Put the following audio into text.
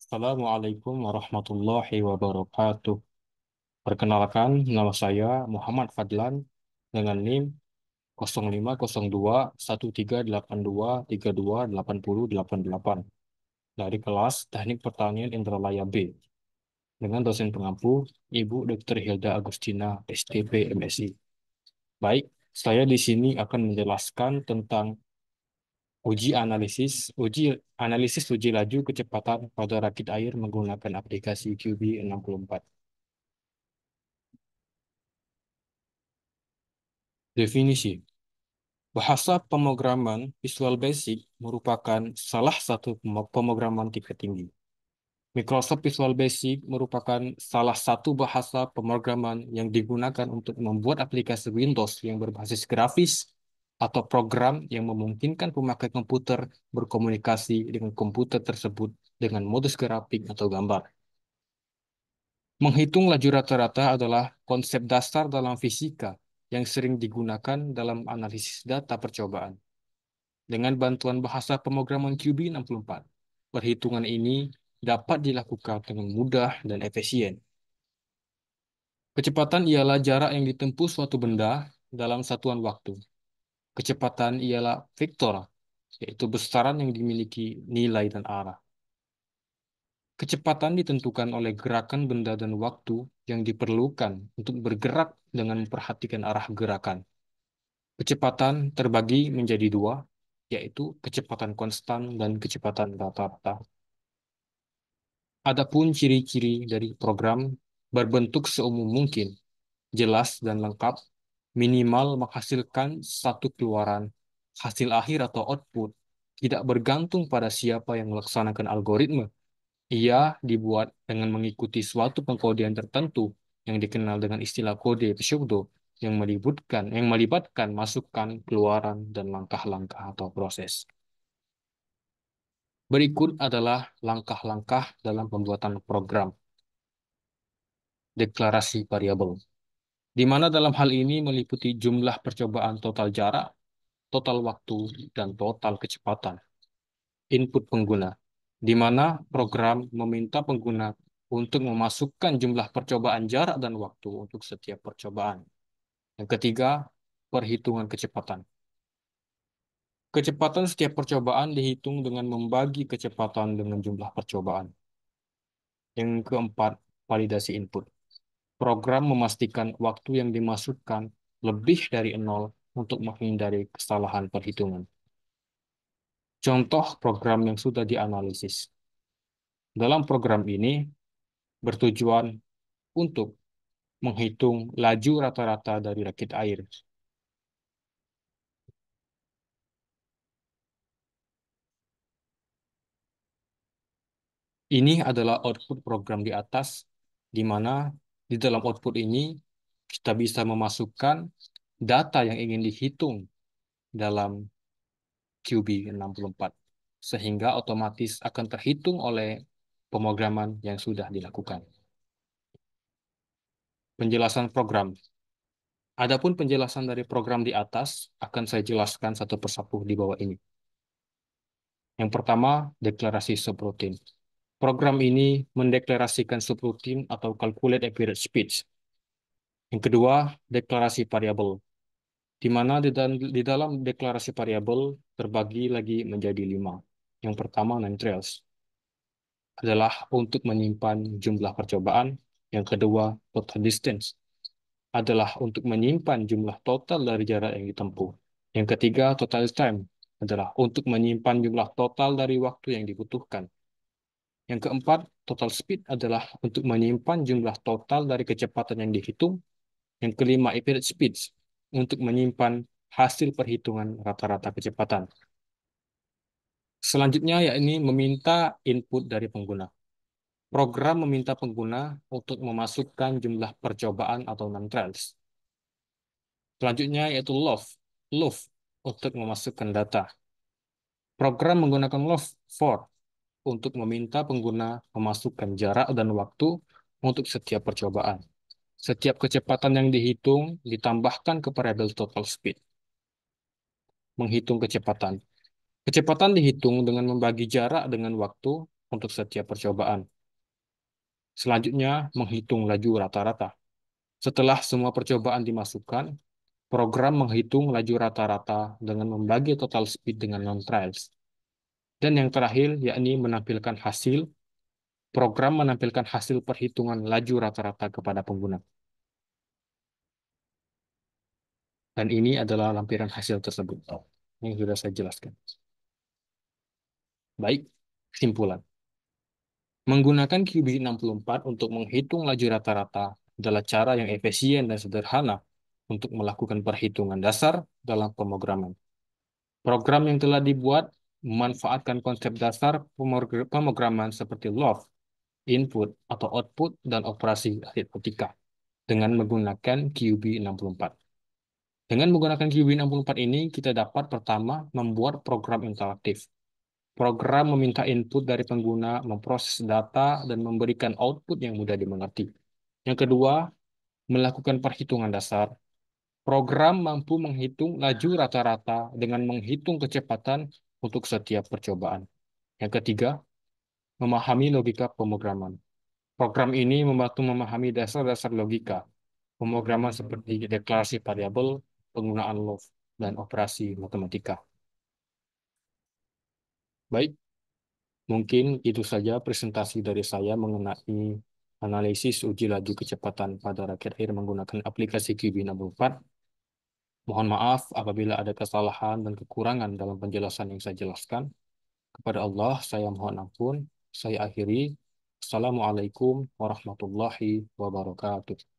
Assalamualaikum warahmatullahi wabarakatuh. Perkenalkan, nama saya Muhammad Fadlan dengan NIM 050213823288 dari kelas Teknik Pertanian Indralaya B dengan dosen pengampu Ibu Dr. Hilda Agustina STP MSI. Baik, saya di sini akan menjelaskan tentang analisis uji laju kecepatan pada rakit air menggunakan aplikasi QB64. Definisi. Bahasa pemrograman Visual Basic merupakan salah satu pemrograman tingkat tinggi. Microsoft Visual Basic merupakan salah satu bahasa pemrograman yang digunakan untuk membuat aplikasi Windows yang berbasis grafis atau program yang memungkinkan pemakai komputer berkomunikasi dengan komputer tersebut dengan modus grafik atau gambar. Menghitung laju rata-rata adalah konsep dasar dalam fisika yang sering digunakan dalam analisis data percobaan. Dengan bantuan bahasa pemrograman QB64, perhitungan ini dapat dilakukan dengan mudah dan efisien. Kecepatan ialah jarak yang ditempuh suatu benda dalam satuan waktu. Kecepatan ialah vektor, yaitu besaran yang dimiliki nilai dan arah. Kecepatan ditentukan oleh gerakan benda dan waktu yang diperlukan untuk bergerak dengan memperhatikan arah gerakan. Kecepatan terbagi menjadi dua, yaitu kecepatan konstan dan kecepatan rata-rata. Adapun ciri-ciri dari program berbentuk seumum mungkin, jelas dan lengkap, minimal menghasilkan satu keluaran, hasil akhir atau output, tidak bergantung pada siapa yang melaksanakan algoritma. Ia dibuat dengan mengikuti suatu pengkodean tertentu yang dikenal dengan istilah kode pseudo yang melibatkan masukan, keluaran, dan langkah-langkah atau proses. Berikut adalah langkah-langkah dalam pembuatan program deklarasi variabel, di mana dalam hal ini meliputi jumlah percobaan total jarak, total waktu, dan total kecepatan. Input pengguna, di mana program meminta pengguna untuk memasukkan jumlah percobaan jarak dan waktu untuk setiap percobaan. Yang ketiga, perhitungan kecepatan. Kecepatan setiap percobaan dihitung dengan membagi kecepatan dengan jumlah percobaan. Yang keempat, validasi input. Program memastikan waktu yang dimasukkan lebih dari nol untuk menghindari kesalahan perhitungan. Contoh program yang sudah dianalisis. Dalam program ini bertujuan untuk menghitung laju rata-rata dari rakit air. Ini adalah output program di atas, di mana di dalam output ini kita bisa memasukkan data yang ingin dihitung dalam QB64, sehingga otomatis akan terhitung oleh pemrograman yang sudah dilakukan. Penjelasan program. Adapun penjelasan dari program di atas akan saya jelaskan satu persatu di bawah ini. Yang pertama, deklarasi subroutine. Program ini mendeklarasikan subroutine atau calculate accurate speeds. Yang kedua, deklarasi variabel, di mana di dalam deklarasi variabel terbagi lagi menjadi 5. Yang pertama, non-trails, adalah untuk menyimpan jumlah percobaan. Yang kedua, total distance, adalah untuk menyimpan jumlah total dari jarak yang ditempuh. Yang ketiga, total time, adalah untuk menyimpan jumlah total dari waktu yang dibutuhkan. Yang keempat, total speed adalah untuk menyimpan jumlah total dari kecepatan yang dihitung. Yang kelima, average speeds, untuk menyimpan hasil perhitungan rata-rata kecepatan. Selanjutnya, yakni meminta input dari pengguna. Program meminta pengguna untuk memasukkan jumlah percobaan atau non-trials. Selanjutnya yaitu loaf. Loaf untuk memasukkan data. Program menggunakan loaf for untuk meminta pengguna memasukkan jarak dan waktu untuk setiap percobaan. Setiap kecepatan yang dihitung ditambahkan ke variabel total speed. Menghitung kecepatan. Kecepatan dihitung dengan membagi jarak dengan waktu. untuk setiap percobaan. Selanjutnya, menghitung laju rata-rata. Setelah semua percobaan dimasukkan, program menghitung laju rata-rata dengan membagi total speed dengan non-trials. Dan yang terakhir, yakni menampilkan hasil, program menampilkan hasil perhitungan laju rata-rata kepada pengguna. Dan ini adalah lampiran hasil tersebut yang sudah saya jelaskan. Baik, kesimpulan. Menggunakan QB64 untuk menghitung laju rata-rata adalah cara yang efisien dan sederhana untuk melakukan perhitungan dasar dalam pemrograman. Program yang telah dibuat memanfaatkan konsep dasar pemrograman seperti loop, input atau output, dan operasi aritmetika dengan menggunakan QB64. Dengan menggunakan QB64 ini, kita dapat pertama membuat program interaktif. Program meminta input dari pengguna, memproses data, dan memberikan output yang mudah dimengerti. Yang kedua, melakukan perhitungan dasar. Program mampu menghitung laju rata-rata dengan menghitung kecepatan untuk setiap percobaan. Yang ketiga, memahami logika pemrograman. Program ini membantu memahami dasar-dasar logika pemrograman seperti deklarasi variabel, penggunaan loop, dan operasi matematika. Baik, mungkin itu saja presentasi dari saya mengenai analisis uji laju kecepatan pada rakit air menggunakan aplikasi QB64. Mohon maaf apabila ada kesalahan dan kekurangan dalam penjelasan yang saya jelaskan. Kepada Allah, saya mohon ampun. Saya akhiri. Assalamualaikum warahmatullahi wabarakatuh.